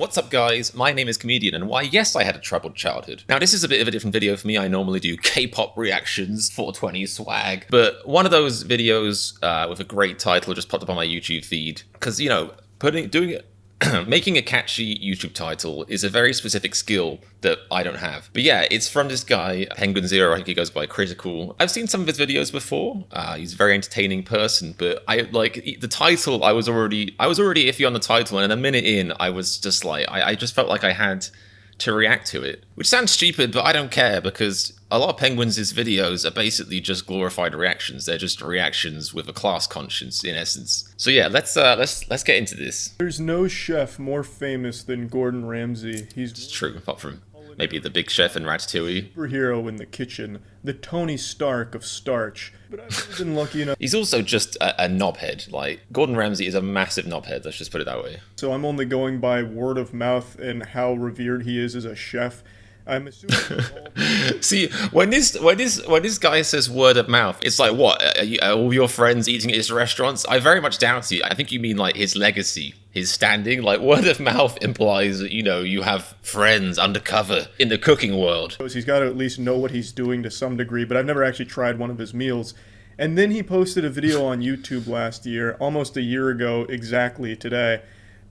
What's up guys, my name is Comedian and why yes I had a troubled childhood. Now this is a bit of a different video for me, I normally do K-pop reactions, 420 swag, but one of those videos with a great title just popped up on my YouTube feed, because you know, making a catchy YouTube title is a very specific skill that I don't have. But yeah, it's from this guy, Penguin Zero, I think he goes by Cr1TiKaL. I've seen some of his videos before. He's a very entertaining person, but I like the title, I was already iffy on the title, and a minute in, I was just like, I just felt like I had to react to it. Which sounds stupid, but I don't care, because a lot of Penguins' videos are basically just glorified reactions. They're just reactions with a class conscience, in essence. So yeah, let's get into this. There's no chef more famous than Gordon Ramsay. It's true, apart from maybe the big chef in Ratatouille. Superhero in the kitchen, the Tony Stark of starch. But I've been lucky enough. He's also just a knobhead. Like, Gordon Ramsay is a massive knobhead, let's just put it that way. So I'm only going by word of mouth and how revered he is as a chef. I'm assuming. See, when this guy says word of mouth, it's like, what? Are all your friends eating at his restaurants? I very much doubt it. I think you mean like his legacy, his standing. Like, word of mouth implies that, you know, you have friends undercover in the cooking world. He's got to at least know what he's doing to some degree, but I've never actually tried one of his meals. And then he posted a video on YouTube last year, almost a year ago exactly today,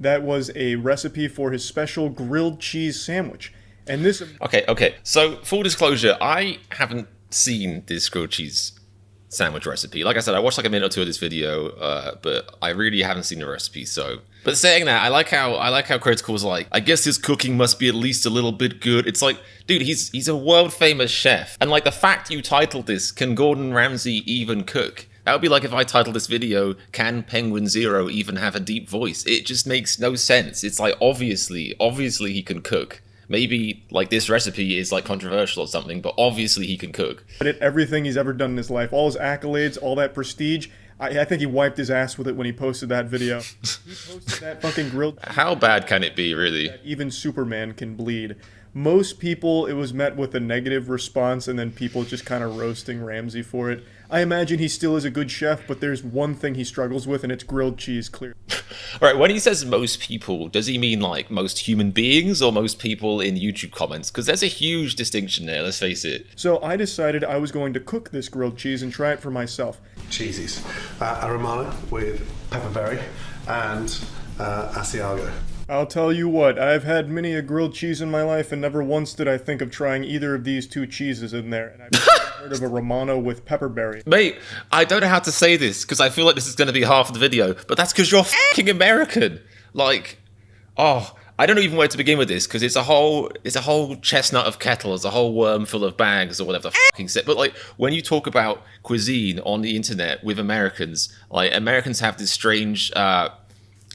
that was a recipe for his special grilled cheese sandwich. And this... Okay. So, full disclosure, I haven't seen this grilled cheese sandwich recipe. Like I said, I watched like a minute or two of this video, but I really haven't seen the recipe, so... But saying that, I like how Cr1TiKaL's like, I guess his cooking must be at least a little bit good. It's like, dude, he's a world-famous chef. And like, the fact you titled this, Can Gordon Ramsay Even Cook? That would be like if I titled this video, Can Penguin Zero Even Have a Deep Voice? It just makes no sense. It's like, obviously he can cook. Maybe, like, this recipe is, like, controversial or something, but obviously he can cook. But everything he's ever done in his life, all his accolades, all that prestige, I think he wiped his ass with it when he posted that video. He posted that fucking grilled... How bad can it be, really? Even Superman can bleed. Most people, it was met with a negative response, and then people just kind of roasting Ramsay for it. I imagine he still is a good chef, but there's one thing he struggles with, and it's grilled cheese, clearly. Alright, when he says most people, does he mean, like, most human beings or most people in YouTube comments? Because there's a huge distinction there, let's face it. So I decided I was going to cook this grilled cheese and try it for myself. Cheesies. A Romano with pepperberry and Asiago. I'll tell you what, I've had many a grilled cheese in my life, and never once did I think of trying either of these two cheeses in there. And I've never heard of a Romano with pepperberry. Mate, I don't know how to say this, because I feel like this is going to be half of the video, but that's because you're fucking American. Like, oh, I don't know even where to begin with this, because it's a whole chestnut of kettle, it's a whole worm full of bags, or whatever the fucking set. But like, when you talk about cuisine on the internet with Americans, like, Americans have this strange,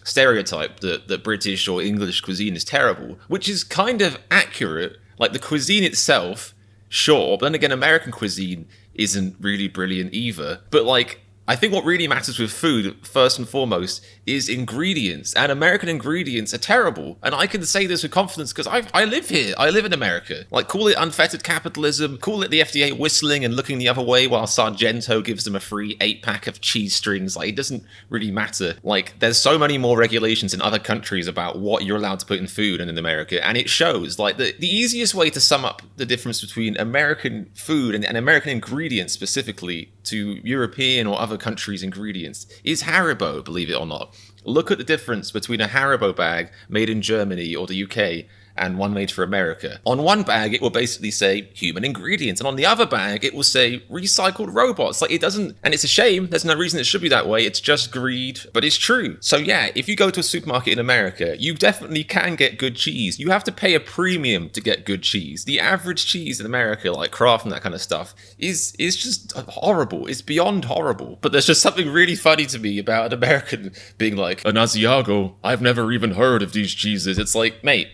stereotype that British or English cuisine is terrible, which is kind of accurate. Like, the cuisine itself, sure, but then again, American cuisine isn't really brilliant either. But like, I think what really matters with food, first and foremost, is ingredients. And American ingredients are terrible. And I can say this with confidence because I live here. I live in America. Like, call it unfettered capitalism, call it the FDA whistling and looking the other way while Sargento gives them a free 8-pack of cheese strings. Like, it doesn't really matter. Like, there's so many more regulations in other countries about what you're allowed to put in food and in America. And it shows. Like, the easiest way to sum up the difference between American food and American ingredients specifically to European or other countries' ingredients is Haribo, believe it or not. Look at the difference between a Haribo bag made in Germany or the UK and one made for America. On one bag, it will basically say human ingredients, and on the other bag, it will say recycled robots. Like, it doesn't, and it's a shame, there's no reason it should be that way, it's just greed, but it's true. So yeah, if you go to a supermarket in America, you definitely can get good cheese. You have to pay a premium to get good cheese. The average cheese in America, like Kraft and that kind of stuff, is just horrible. It's beyond horrible. But there's just something really funny to me about an American being like, an Asiago, I've never even heard of these cheeses. It's like, mate,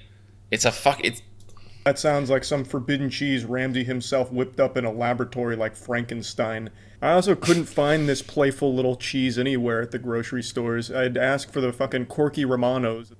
that sounds like some forbidden cheese Ramsay himself whipped up in a laboratory like Frankenstein. I also couldn't find this playful little cheese anywhere at the grocery stores. I'd ask for the fucking Corky Romanos.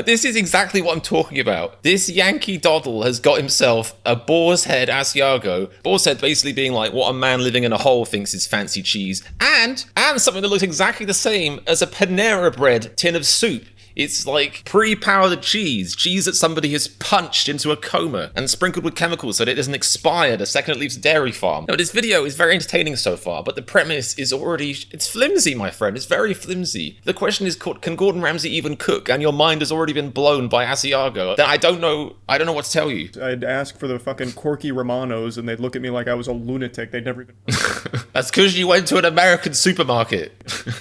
This is exactly what I'm talking about. This Yankee doddle has got himself a boar's head Asiago. Boar's head basically being like what a man living in a hole thinks is fancy cheese. And something that looks exactly the same as a Panera Bread tin of soup. It's like pre-powdered cheese that somebody has punched into a coma and sprinkled with chemicals so that it doesn't expire the second it leaves the dairy farm. No, this video is very entertaining so far, but the premise is already, it's flimsy, my friend. It's very flimsy. The question is, can Gordon Ramsay even cook? And your mind has already been blown by Asiago. Then I don't know what to tell you. I'd ask for the fucking Corky Romanos, and they'd look at me like I was a lunatic. They'd never even That's because you went to an American supermarket.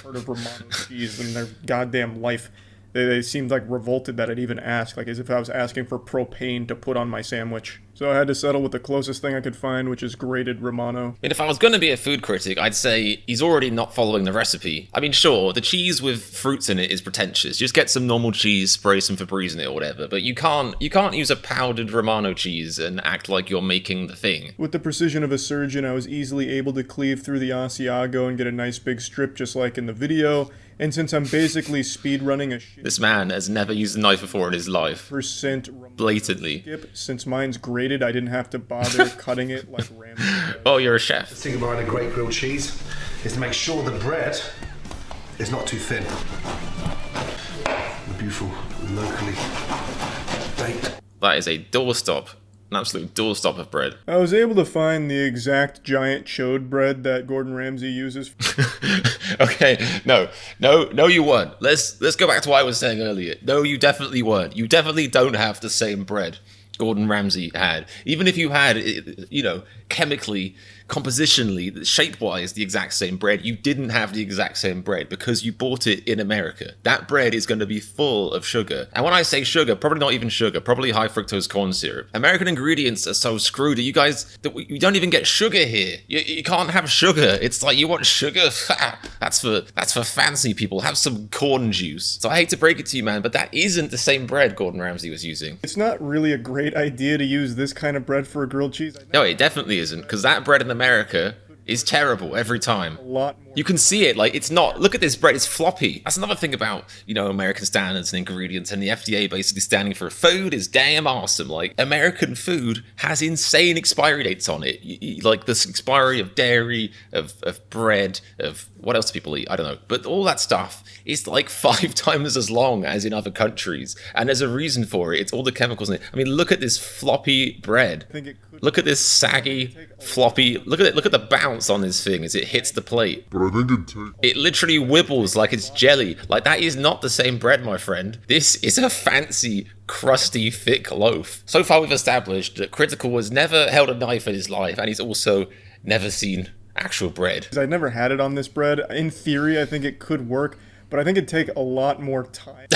heard of Romano cheese in their goddamn life. They seemed like revolted that I'd even ask, like as if I was asking for propane to put on my sandwich. So I had to settle with the closest thing I could find, which is grated Romano. I mean, if I was going to be a food critic, I'd say he's already not following the recipe. I mean, sure, the cheese with fruits in it is pretentious. Just get some normal cheese, spray some Febreze in it or whatever. But you can't use a powdered Romano cheese and act like you're making the thing. With the precision of a surgeon, I was easily able to cleave through the Asiago and get a nice big strip just like in the video. And since I'm basically speedrunning a shit This man has never used a knife before in his life. percent Blatantly. skip, since mine's grated, I didn't have to bother cutting it like Ramsay does. Oh, you're a chef. The thing behind a great grilled cheese is to make sure the bread is not too thin. The beautiful, locally baked. That is a doorstop. An absolute doorstop of bread. I was able to find the exact giant chode bread that Gordon Ramsay uses. Okay, no, you weren't. Let's go back to what I was saying earlier. No, you definitely weren't. You definitely don't have the same bread Gordon Ramsay had. Even if you had, chemically, compositionally, shape-wise, the exact same bread, you didn't have the exact same bread because you bought it in America. That bread is going to be full of sugar. And when I say sugar, probably not even sugar, probably high fructose corn syrup. American ingredients are so screwed. You guys, you don't even get sugar here. You can't have sugar. It's like, you want sugar? That's for fancy people. Have some corn juice. So I hate to break it to you, man, but that isn't the same bread Gordon Ramsay was using. It's not really a great idea to use this kind of bread for a grilled cheese. No, it definitely isn't, because that bread in America is terrible every time. A lot more. You can see it, like, it's not, look at this bread, it's floppy. That's another thing about, American standards and ingredients and the FDA basically standing for food is damn awesome. Like, American food has insane expiry dates on it. Like, this expiry of dairy, of bread, of what else do people eat? I don't know. But all that stuff is like 5 times as long as in other countries. And there's a reason for it. It's all the chemicals in it. I mean, look at this floppy bread. I think it could Look at this saggy, floppy, look at it, look at the bounce on this thing as it hits the plate. But I think it'd take... It literally wibbles like it's jelly. Like, that is not the same bread, my friend. This is a fancy, crusty, thick loaf. So far we've established that Critical has never held a knife in his life, and he's also never seen actual bread. I never had it on this bread. In theory, I think it could work, but I think it'd take a lot more time.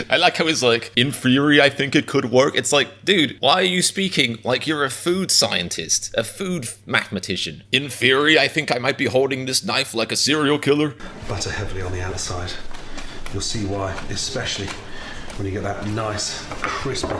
I like how it's like, in theory, I think it could work. It's like, dude, why are you speaking like you're a food scientist, a food mathematician? In theory, I think I might be holding this knife like a serial killer. Butter heavily on the outside. You'll see why, especially when you get that nice, crispy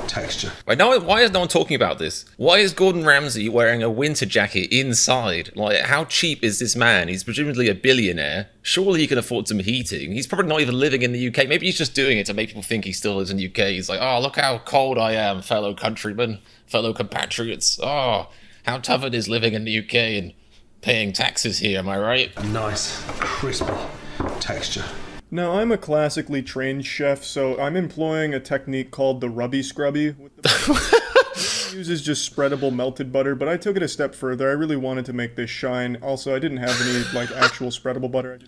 texture. Right now, why is no one talking about this? Why is Gordon Ramsay wearing a winter jacket inside? Like, how cheap is this man? He's presumably a billionaire. Surely he can afford some heating. He's probably not even living in the UK. Maybe he's just doing it to make people think he still lives in the UK. He's like, oh, look how cold I am, fellow countrymen, fellow compatriots. Oh, how tough it is living in the UK and paying taxes here, am I right? Nice, crispy texture. Now, I'm a classically trained chef, so I'm employing a technique called the rubby scrubby. With the uses just spreadable melted butter, but I took it a step further. I really wanted to make this shine. Also, I didn't have any like actual spreadable butter.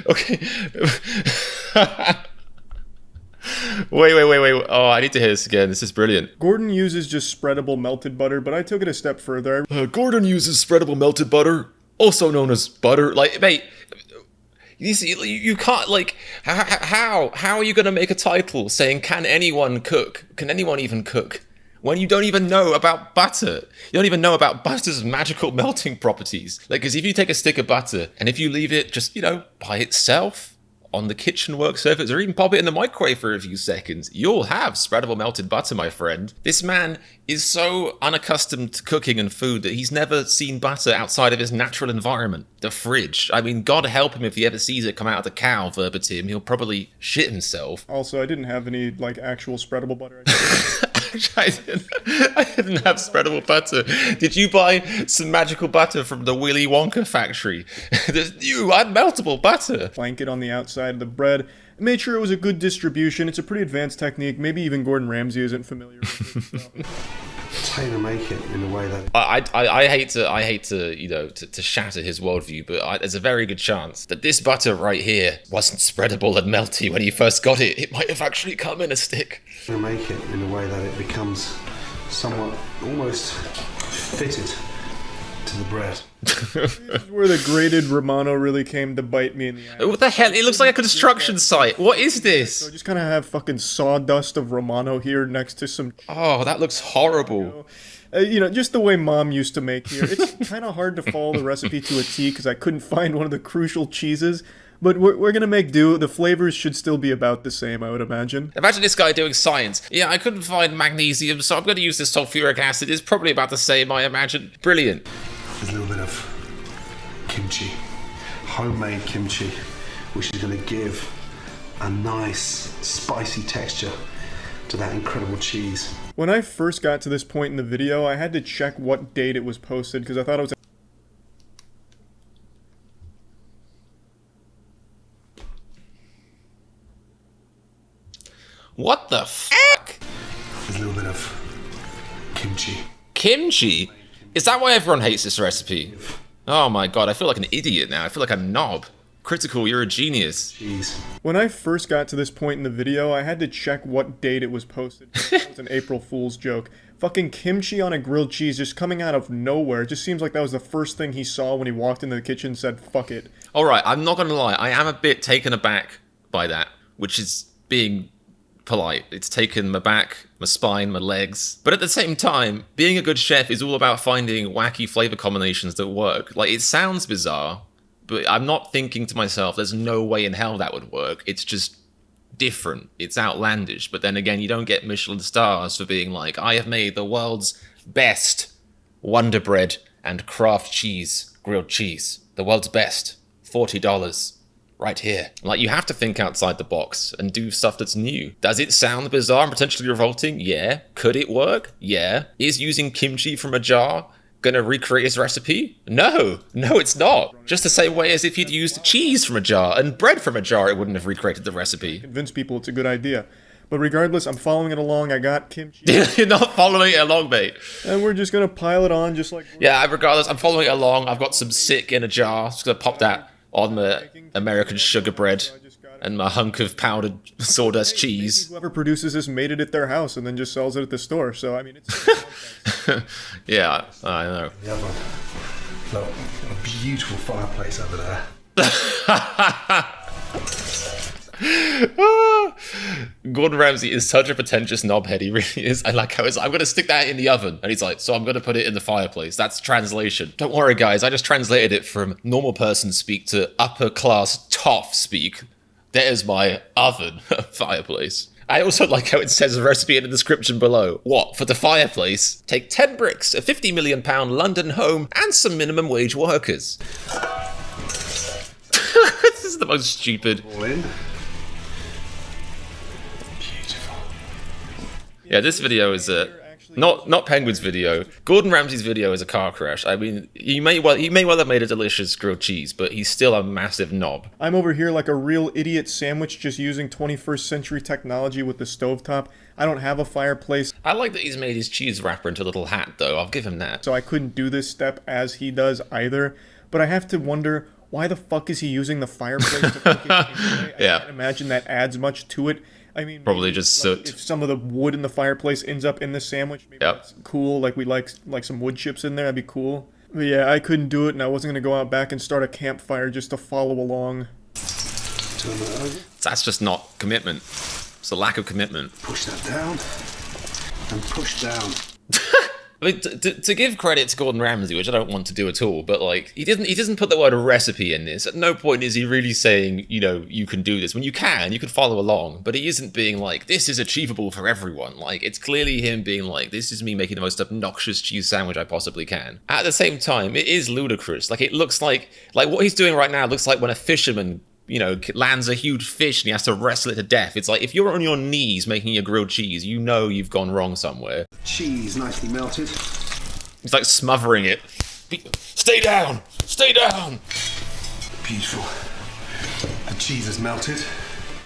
Okay. Wait. Oh, I need to hear this again. This is brilliant. Gordon uses just spreadable melted butter, but I took it a step further. Gordon uses spreadable melted butter, also known as butter. Like, mate, you see, you can't, like, how are you going to make a title saying, can anyone cook? Can anyone even cook? When you don't even know about butter. You don't even know about butter's magical melting properties. Like, because if you take a stick of butter, and if you leave it just, by itself, on the kitchen work surface, or even pop it in the microwave for a few seconds, you'll have spreadable melted butter, my friend. This man is so unaccustomed to cooking and food that he's never seen butter outside of his natural environment, the fridge. I mean, God help him if he ever sees it come out of the cow verbatim. He'll probably shit himself. Also, I didn't have any like actual spreadable butter. I didn't have spreadable butter. Did you buy some magical butter from the Willy Wonka factory? There's new unmeltable butter. Blanket on the outside of the bread. I made sure it was a good distribution. It's a pretty advanced technique. Maybe even Gordon Ramsay isn't familiar with it. So. Tailor make it in a way that I hate to you know to shatter his worldview, but there's a very good chance that this butter right here wasn't spreadable and melty when he first got it. It might have actually come in a stick. tailor make it in a way that it becomes somewhat almost fitted to the bread. This is where the grated Romano really came to bite me in the ass. What the hell? It looks like a construction site. What is this? So I just kind of have fucking sawdust of Romano here next to some... Oh, that looks horrible. You know, just the way Mom used to make here. It's kind of hard to follow the recipe to a T because I couldn't find one of the crucial cheeses. But we're going to make do. The flavors should still be about the same, I would imagine. Imagine this guy doing science. Yeah, I couldn't find magnesium, so I'm going to use this sulfuric acid. It's probably about the same, I imagine. Brilliant. There's a little bit of kimchi, homemade kimchi, which is going to give a nice spicy texture to that incredible cheese. When I first got to this point in the video, I had to check what date it was posted because I thought it was... What the fuck? There's a little bit of kimchi. Kimchi? Is that why everyone hates this recipe? Oh my god, I feel like an idiot now. I feel like a knob. Critical, you're a genius. Cheese. When I first got to this point in the video, I had to check what date it was posted. It was an April Fool's joke. Fucking kimchi on a grilled cheese just coming out of nowhere. It just seems like that was the first thing he saw when he walked into the kitchen and said, fuck it. Alright, I'm not gonna lie. I am a bit taken aback by that, which is being polite. It's taken my back, my spine, my legs. But at the same time, being a good chef is all about finding wacky flavor combinations that work. Like, it sounds bizarre, but I'm not thinking to myself, there's no way in hell that would work. It's just different. It's outlandish. But then again, you don't get Michelin stars for being like, I have made the world's best Wonder Bread and Kraft cheese, grilled cheese. The world's best. $40. Right here. Like, you have to think outside the box and do stuff that's new. Does it sound bizarre and potentially revolting? Yeah. Could it work? Yeah. Is using kimchi from a jar gonna recreate his recipe? No. No, it's not. Just the same way as if he'd used cheese from a jar and bread from a jar, it wouldn't have recreated the recipe. Convince people it's a good idea. But regardless, I'm following it along. I got kimchi. You're not following it along, mate. And we're just gonna pile it on just like... Yeah, regardless, I'm following it along. I've got some sick in a jar. Just gonna pop that on the American sugar bread and my hunk of powdered sawdust cheese. Whoever produces this made it at their house and then just sells it at the store. So, I mean, it's... Yeah, I know. The other one. Look, a beautiful fireplace over there. Gordon Ramsay is such a pretentious knobhead. He really is. I like how I'm going to stick that in the oven. And he's like, so I'm going to put it in the fireplace. That's translation. Don't worry, guys. I just translated it from normal person speak to upper class toff speak. There's my oven fireplace. I also like how it says a recipe in the description below. What? For the fireplace? Take 10 bricks, a £50 million London home, and some minimum wage workers. This is the most stupid. All in. Beautiful. Yeah, this video is not Penguin's video. Gordon Ramsay's video is a car crash. I mean, he may well have made a delicious grilled cheese, but he's still a massive knob. I'm over here like a real idiot sandwich just using 21st century technology with the stovetop. I don't have a fireplace. I like that he's made his cheese wrapper into a little hat, though. I'll give him that. So I couldn't do this step as he does either. But I have to wonder, why the fuck is he using the fireplace to cook it anyway? Yeah. I can't imagine that adds much to it. I mean, Probably maybe, just like, soot. if some of the wood in the fireplace ends up in the sandwich, maybe Yep. that's cool. Like we like some wood chips in there, that'd be cool. But yeah, I couldn't do it, and I wasn't gonna go out back and start a campfire just to follow along. Turn that over. That's just not commitment. It's a lack of commitment. Push that down. And push down. I mean, to give credit to Gordon Ramsay, which I don't want to do at all, but like he doesn't put the word recipe in this. At no point is he really saying, you know, you can do this. When you can follow along, but he isn't being like, this is achievable for everyone. Like, it's clearly him being like, this is me making the most obnoxious cheese sandwich I possibly can. At the same time, it is ludicrous. Like, it looks like what he's doing right now looks like when a fisherman, you know, lands a huge fish and he has to wrestle it to death. It's like, if you're on your knees making your grilled cheese, you know you've gone wrong somewhere. Cheese nicely melted. He's like smothering it. Stay down! Stay down! Beautiful. The cheese is melted.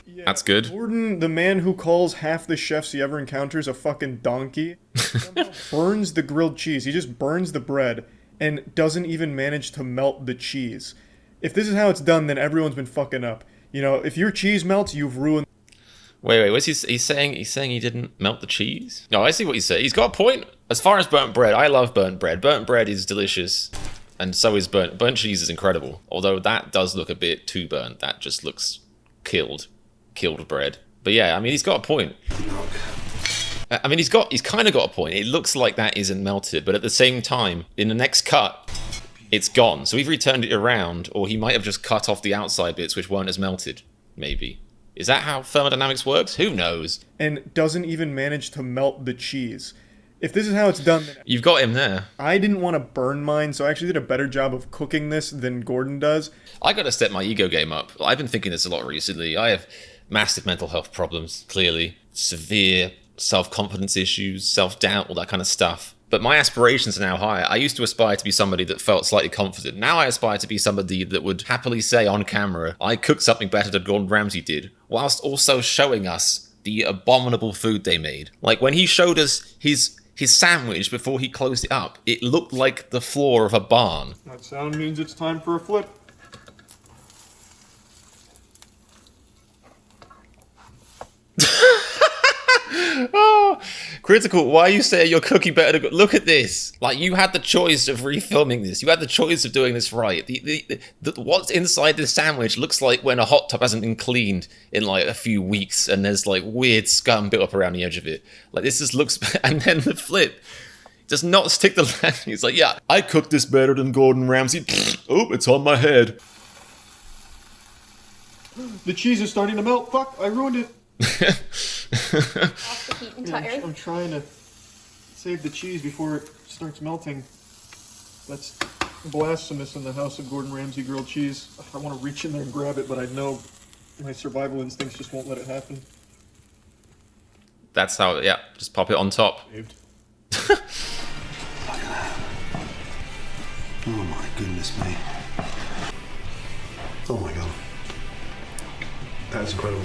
Yeah, that's good. Gordon, the man who calls half the chefs he ever encounters a fucking donkey, somehow burns the grilled cheese. He just burns the bread and doesn't even manage to melt the cheese. If this is how it's done, then everyone's been fucking up. You know, if your cheese melts, you've ruined. Wait, what's he's saying? He's saying he didn't melt the cheese? No, I see what he's saying. He's got a point. As far as burnt bread, I love burnt bread. Burnt bread is delicious. And so is burnt cheese is incredible. Although that does look a bit too burnt. That just looks killed bread. But yeah, I mean, he's got a point. I mean, he's kind of got a point. It looks like that isn't melted, but at the same time, in the next cut, it's gone. So we've returned it around, or he might have just cut off the outside bits which weren't as melted, maybe. Is that how thermodynamics works? Who knows? And doesn't even manage to melt the cheese. If this is how it's done, then You've got him there. I didn't want to burn mine, so I actually did a better job of cooking this than Gordon does. I got to step my ego game up. I've been thinking this a lot recently. I have massive mental health problems, clearly. Severe self-confidence issues, self-doubt, all that kind of stuff. But my aspirations are now higher. I used to aspire to be somebody that felt slightly confident. Now I aspire to be somebody that would happily say on camera, I cooked something better than Gordon Ramsay did, whilst also showing us the abominable food they made. Like when he showed us his sandwich before he closed it up, it looked like the floor of a barn. That sound means it's time for a flip. Oh, Critical, why you say you're cooking better than... Look at this. Like, you had the choice of refilming this. You had the choice of doing this right. What's inside this sandwich looks like when a hot tub hasn't been cleaned in, like, a few weeks and there's, like, weird scum built up around the edge of it. Like, this just looks... And then the flip does not stick the landing. It's like, yeah, I cooked this better than Gordon Ramsay. Oh, it's on my head. The cheese is starting to melt. Fuck, I ruined it. Off the heat entirely. I'm trying to save the cheese before it starts melting. That's blasphemous in the house of Gordon Ramsay grilled cheese. I want to reach in there and grab it, but I know my survival instincts just won't let it happen. That's how, yeah, just pop it on top. Oh my goodness me. Oh my god. That's incredible.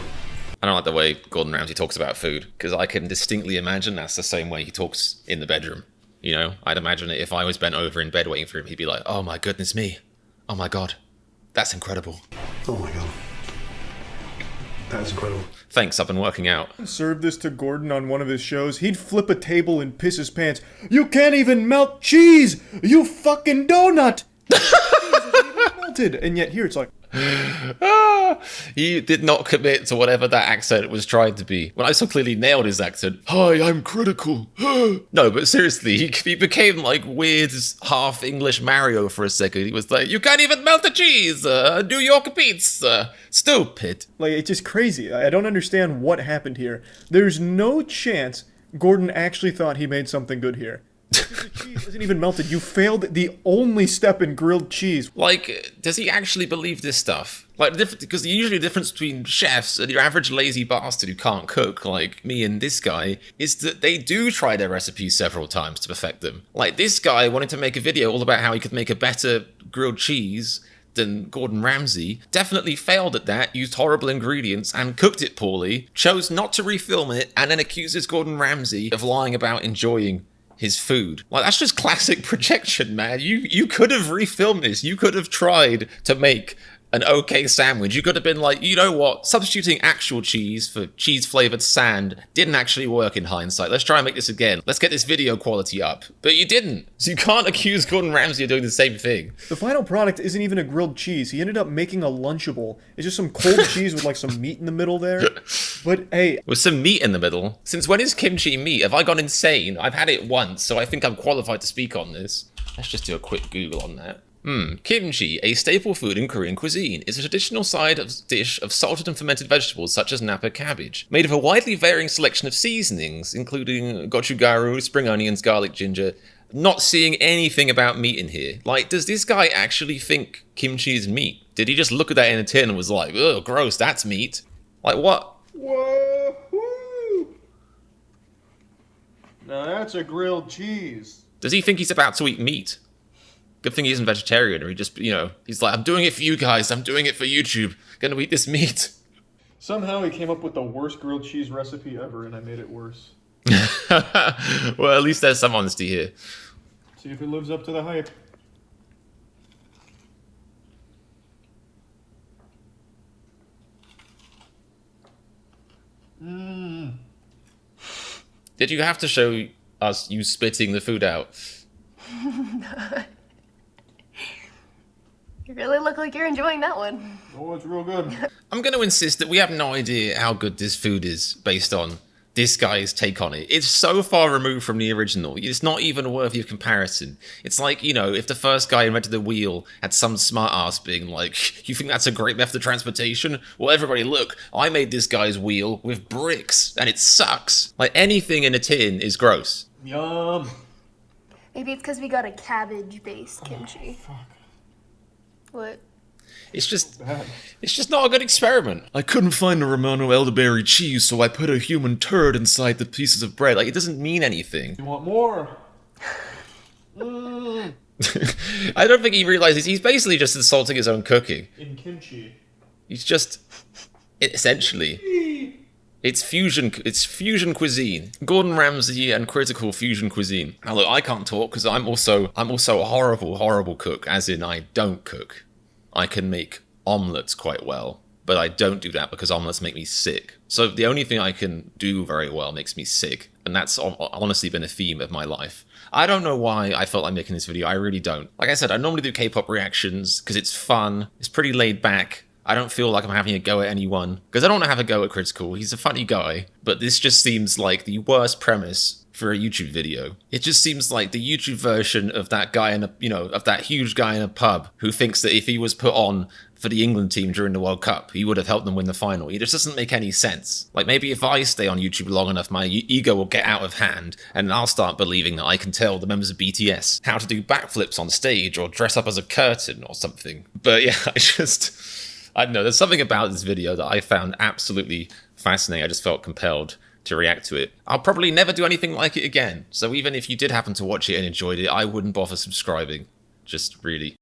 I don't like the way Gordon Ramsay talks about food, because I can distinctly imagine that's the same way he talks in the bedroom. You know, I'd imagine it if I was bent over in bed waiting for him, he'd be like, oh my goodness me. Oh my god. That's incredible. Oh my god. That's incredible. Thanks, I've been working out. Served this to Gordon on one of his shows, he'd flip a table and piss his pants. You can't even melt cheese! You fucking donut! Cheese isn't even melted! And yet here it's like... He did not commit to whatever that accent was trying to be. When I so clearly nailed his accent, hi, I'm critical. No, but seriously, he became like weird half English Mario for a second. He was like, you can't even melt the cheese, New York pizza. Stupid. Like, it's just crazy. I don't understand what happened here. There's no chance Gordon actually thought he made something good here. The cheese isn't even melted. You failed the only step in grilled cheese. Like, does he actually believe this stuff? Like, because usually the difference between chefs and your average lazy bastard who can't cook, like me and this guy, is that they do try their recipes several times to perfect them. Like, this guy wanted to make a video all about how he could make a better grilled cheese than Gordon Ramsay, definitely failed at that, used horrible ingredients and cooked it poorly, chose not to refilm it, and then accuses Gordon Ramsay of lying about enjoying his food. Like, that's just classic projection, man. You could have refilmed this. You could have tried to make an okay sandwich. You could have been like, you know what? Substituting actual cheese for cheese-flavored sand didn't actually work in hindsight. Let's try and make this again. Let's get this video quality up. But you didn't. So you can't accuse Gordon Ramsay of doing the same thing. The final product isn't even a grilled cheese. He ended up making a Lunchable. It's just some cold cheese with like some meat in the middle there. But hey, with some meat in the middle. Since when is kimchi meat? Have I gone insane? I've had it once, so I think I'm qualified to speak on this. Let's just do a quick Google on that. Kimchi, a staple food in Korean cuisine, is a traditional dish of salted and fermented vegetables such as Napa cabbage, made of a widely varying selection of seasonings, including gochugaru, spring onions, garlic, ginger, not seeing anything about meat in here. Like, does this guy actually think kimchi is meat? Did he just look at that in a tin and was like, ugh, gross, that's meat? Like, what? Whoa! Now that's a grilled cheese. Does he think he's about to eat meat? Good thing he isn't vegetarian, or he just, he's like, I'm doing it for you guys, I'm doing it for YouTube, gonna eat this meat. Somehow he came up with the worst grilled cheese recipe ever, and I made it worse. Well, at least there's some honesty here. See if it lives up to the hype. Did you have to show us you spitting the food out? You really look like you're enjoying that one. Oh, it's real good. I'm going to insist that we have no idea how good this food is based on this guy's take on it. It's so far removed from the original, it's not even worthy of comparison. It's like, if the first guy invented the wheel had some smart ass being like, you think that's a great method of transportation? Well, everybody look, I made this guy's wheel with bricks, and it sucks. Like, anything in a tin is gross. Yum. Maybe it's because we got a cabbage-based kimchi. Fuck. What? It's just not a good experiment. I couldn't find a Romano elderberry cheese, so I put a human turd inside the pieces of bread. Like, it doesn't mean anything. You want more? I don't think he realizes he's basically just insulting his own cooking. In kimchi. He's just, essentially, it's fusion cuisine. Gordon Ramsay and critical fusion cuisine. Now look, I can't talk because I'm also a horrible cook, as in I don't cook. I can make omelets quite well, but I don't do that because omelets make me sick. So the only thing I can do very well makes me sick, and that's honestly been a theme of my life. I don't know why I felt like making this video, I really don't. Like I said, I normally do K-pop reactions because it's fun, it's pretty laid back. I don't feel like I'm having a go at anyone, because I don't want to have a go at Critical, he's a funny guy, but this just seems like the worst premise for a YouTube video. It just seems like the YouTube version of that guy in of that huge guy in a pub who thinks that if he was put on for the England team during the World Cup, he would have helped them win the final. It just doesn't make any sense. Like, maybe if I stay on YouTube long enough, my ego will get out of hand, and I'll start believing that I can tell the members of BTS how to do backflips on stage, or dress up as a curtain or something. But yeah, I don't know, there's something about this video that I found absolutely fascinating. I just felt compelled to react to it. I'll probably never do anything like it again, so even if you did happen to watch it and enjoyed it, I wouldn't bother subscribing. Just really.